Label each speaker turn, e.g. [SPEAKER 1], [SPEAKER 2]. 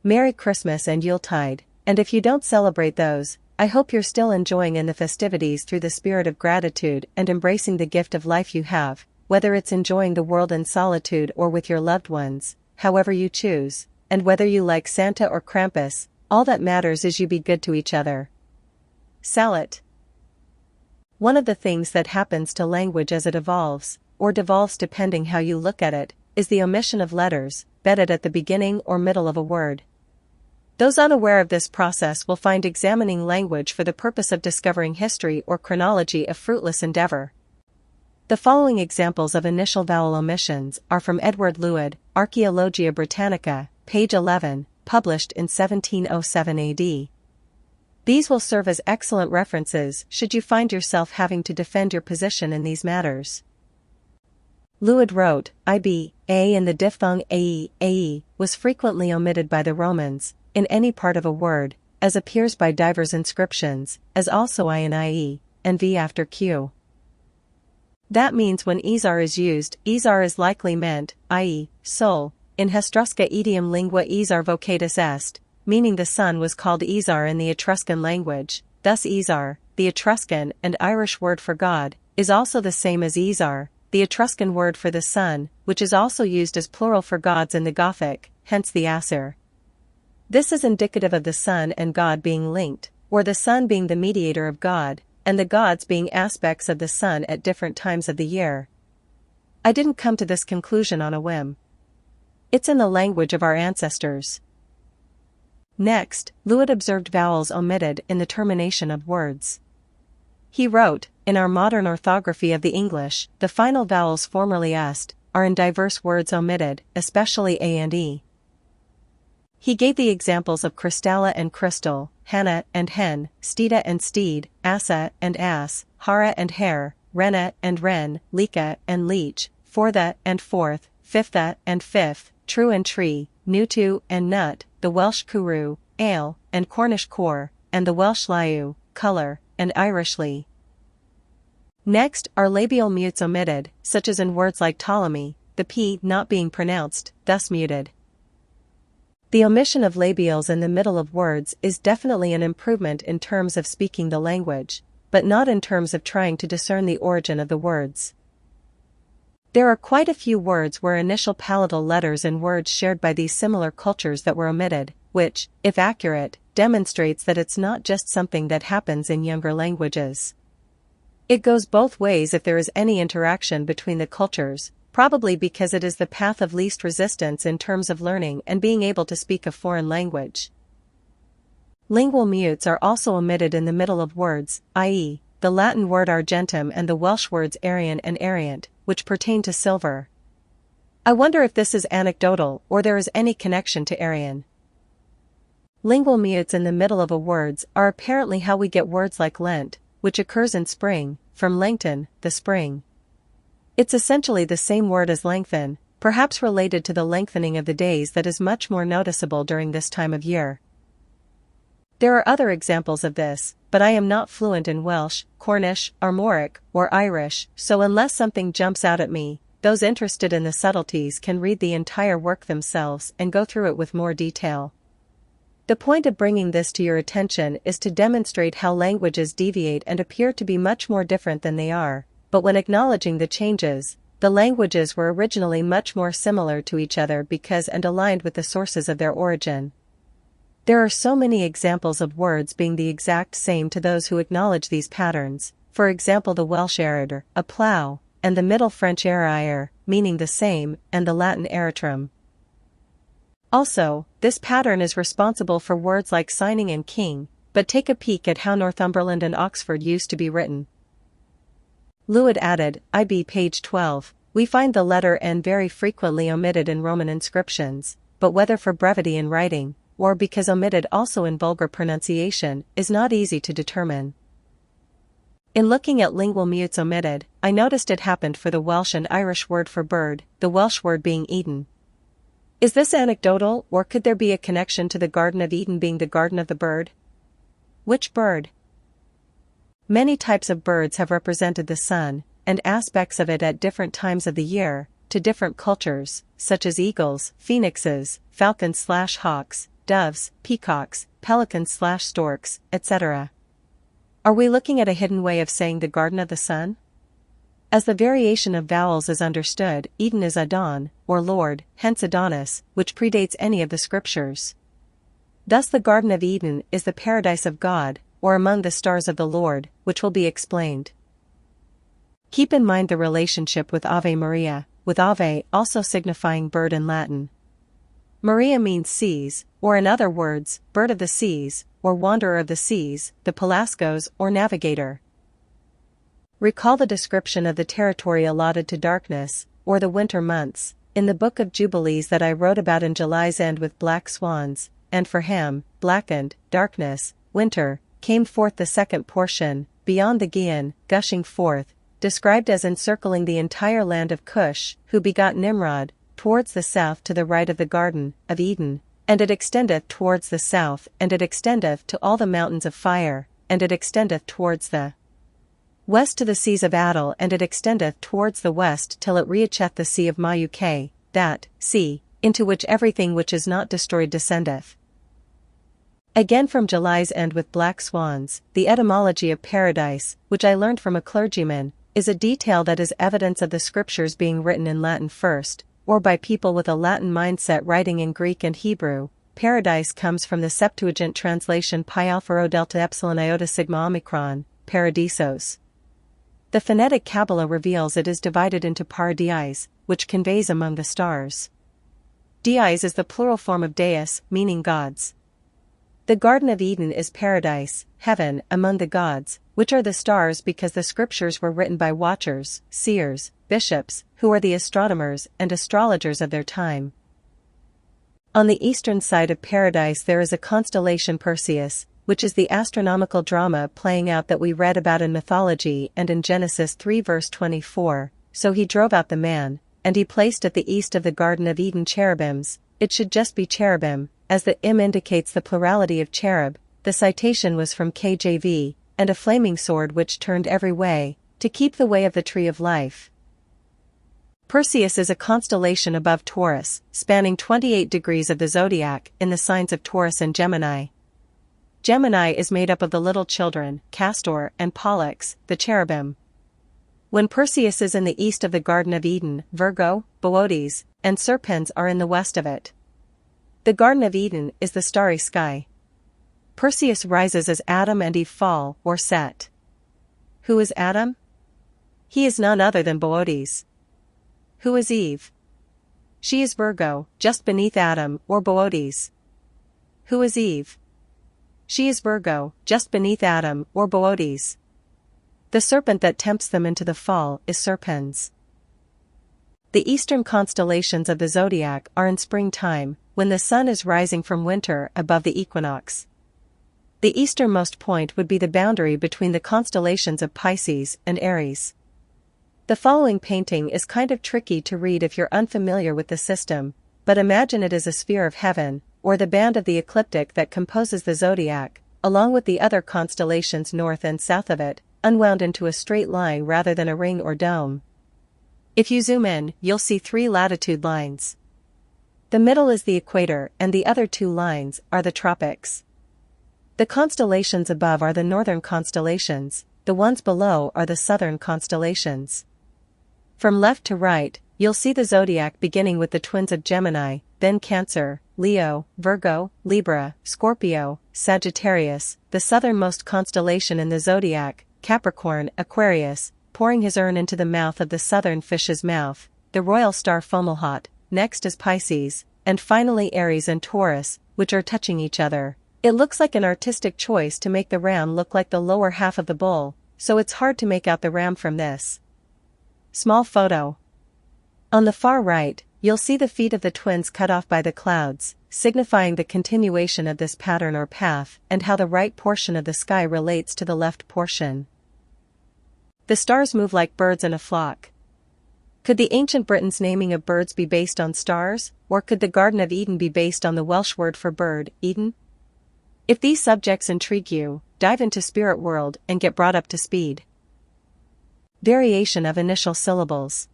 [SPEAKER 1] Merry Christmas and Yuletide, and if you don't celebrate those, I hope you're still enjoying in the festivities through the spirit of gratitude and embracing the gift of life you have, whether it's enjoying the world in solitude or with your loved ones, however you choose, and whether you like Santa or Krampus, all that matters is you be good to each other. Salat. One of the things that happens to language as it evolves, or devolves depending how you look at it, is the omission of letters, bedded at the beginning or middle of a word. Those unaware of this process will find examining language for the purpose of discovering history or chronology a fruitless endeavor. The following examples of initial vowel omissions are from Edward Leud, Archaeologia Britannica, page 11, published in 1707 AD. These will serve as excellent references should you find yourself having to defend your position in these matters. Leud wrote, "ib, a and the diphthong ae was frequently omitted by the Romans, in any part of a word, as appears by divers inscriptions, as also I and ie, and v after q. That means when Izar is used, Izar is likely meant, i.e., soul, in Hestrusca idiom lingua Izar vocatus est, meaning the sun was called Izar in the Etruscan language, thus Izar, the Etruscan and Irish word for God, is also the same as Izar, the Etruscan word for the sun, which is also used as plural for gods in the Gothic, hence the Asir. This is indicative of the sun and God being linked, or the sun being the mediator of God, and the gods being aspects of the sun at different times of the year. I didn't come to this conclusion on a whim. It's in the language of our ancestors. Next, Leud observed vowels omitted in the termination of words. He wrote, "In our modern orthography of the English, the final vowels formerly est, are in diverse words omitted, especially a and e." He gave the examples of Crystalla and crystal, Hannah and hen, Stida and steed, Assa and ass, Hara and hare, Rena and wren, Lika and leech, Fortha and forth, Fifth and fifth, true and tree, Nutu and nut, the Welsh cwrw, ale, and Cornish cor, and the Welsh liw, color, and Irish lee. Next are labial mutes omitted, such as in words like Ptolemy, the p not being pronounced, thus muted. The omission of labials in the middle of words is definitely an improvement in terms of speaking the language, but not in terms of trying to discern the origin of the words. There are quite a few words where initial palatal letters in words shared by these similar cultures that were omitted, which, if accurate, demonstrates that it's not just something that happens in younger languages. It goes both ways if there is any interaction between the cultures, probably because it is the path of least resistance in terms of learning and being able to speak a foreign language. Lingual mutes are also omitted in the middle of words, i.e., the Latin word argentum and the Welsh words Arian and Ariant, which pertain to silver. I wonder if this is anecdotal or there is any connection to Arian. Lingual mutes in the middle of a words are apparently how we get words like Lent, which occurs in spring, from lengthen, the spring. It's essentially the same word as lengthen, perhaps related to the lengthening of the days that is much more noticeable during this time of year. There are other examples of this, but I am not fluent in Welsh, Cornish, Armoric, or Irish, so unless something jumps out at me, those interested in the subtleties can read the entire work themselves and go through it with more detail. The point of bringing this to your attention is to demonstrate how languages deviate and appear to be much more different than they are, but when acknowledging the changes, the languages were originally much more similar to each other because and aligned with the sources of their origin. There are so many examples of words being the exact same to those who acknowledge these patterns, for example the Welsh erider, a plough, and the Middle French erair, meaning the same, and the Latin eritrum. Also, this pattern is responsible for words like signing and king, but take a peek at how Northumberland and Oxford used to be written. Leud added, IB page 12, we find the letter N very frequently omitted in Roman inscriptions, but whether for brevity in writing, or because omitted also in vulgar pronunciation, is not easy to determine. In looking at lingual mutes omitted, I noticed it happened for the Welsh and Irish word for bird, the Welsh word being Eden. Is this anecdotal, or could there be a connection to the Garden of Eden being the garden of the bird? Which bird? Many types of birds have represented the sun, and aspects of it at different times of the year, to different cultures, such as eagles, phoenixes, falcons/hawks, doves, peacocks, pelicans/storks, etc. Are we looking at a hidden way of saying the Garden of the Sun? As the variation of vowels is understood, Eden is Adon, or Lord, hence Adonis, which predates any of the scriptures. Thus the Garden of Eden is the paradise of God, or among the stars of the Lord, which will be explained. Keep in mind the relationship with Ave Maria, with Ave also signifying bird in Latin. Maria means seas, or in other words, bird of the seas, or wanderer of the seas, the Pelasgos or navigator. Recall the description of the territory allotted to darkness, or the winter months, in the Book of Jubilees that I wrote about in July's end with black swans, and for Ham, blackened, darkness, winter, came forth the second portion, beyond the Gihon, gushing forth, described as encircling the entire land of Cush, who begot Nimrod, towards the south to the right of the Garden of Eden, and it extendeth towards the south, and it extendeth to all the mountains of fire, and it extendeth towards the west to the seas of Adel, and it extendeth towards the west till it reacheth the sea of Mauke, that sea, into which everything which is not destroyed descendeth. Again from July's end with black swans, the etymology of paradise, which I learned from a clergyman, is a detail that is evidence of the scriptures being written in Latin first, or by people with a Latin mindset writing in Greek and Hebrew. Paradise comes from the Septuagint translation pi alpha rho delta epsilon iota sigma omicron, paradisos. The phonetic Kabbalah reveals it is divided into paradies, which conveys among the stars. Deis is the plural form of deus, meaning gods. The Garden of Eden is paradise, heaven, among the gods, which are the stars because the scriptures were written by watchers, seers, bishops, who are the astronomers and astrologers of their time. On the eastern side of paradise there is a constellation Perseus, which is the astronomical drama playing out that we read about in mythology and in Genesis 3 verse 24, so he drove out the man, and he placed at the east of the Garden of Eden cherubims. It should just be cherubim, as the im indicates the plurality of cherub. The citation was from KJV, and a flaming sword which turned every way, to keep the way of the tree of life. Perseus is a constellation above Taurus, spanning 28 degrees of the zodiac in the signs of Taurus and Gemini. Gemini is made up of the little children, Castor and Pollux, the cherubim. When Perseus is in the east of the Garden of Eden, Virgo, Boötes, and Serpens are in the west of it. The Garden of Eden is the starry sky. Perseus rises as Adam and Eve fall, or set. Who is Adam? He is none other than Boötes. Who is Eve? She is Virgo, just beneath Adam, or Boötes. Who is Eve? She is Virgo, just beneath Adam, or Boötes. The serpent that tempts them into the fall is Serpens. The eastern constellations of the zodiac are in springtime, when the sun is rising from winter above the equinox. The easternmost point would be the boundary between the constellations of Pisces and Aries. The following painting is kind of tricky to read if you're unfamiliar with the system, but imagine it as a sphere of heaven, or the band of the ecliptic that composes the zodiac, along with the other constellations north and south of it, unwound into a straight line rather than a ring or dome. If you zoom in, you'll see 3 latitude lines. The middle is the equator and the other 2 lines are the tropics. The constellations above are the northern constellations, the ones below are the southern constellations. From left to right, you'll see the zodiac beginning with the twins of Gemini, then Cancer, Leo, Virgo, Libra, Scorpio, Sagittarius, the southernmost constellation in the zodiac, Capricorn, Aquarius, pouring his urn into the mouth of the southern fish's mouth, the royal star Fomalhaut, next is Pisces, and finally Aries and Taurus, which are touching each other. It looks like an artistic choice to make the ram look like the lower half of the bull, so it's hard to make out the ram from this small photo. On the far right, you'll see the feet of the twins cut off by the clouds, signifying the continuation of this pattern or path and how the right portion of the sky relates to the left portion. The stars move like birds in a flock. Could the ancient Britons' naming of birds be based on stars, or could the Garden of Eden be based on the Welsh word for bird, Eden? If these subjects intrigue you, dive into Spirit World and get brought up to speed. Variation of initial syllables.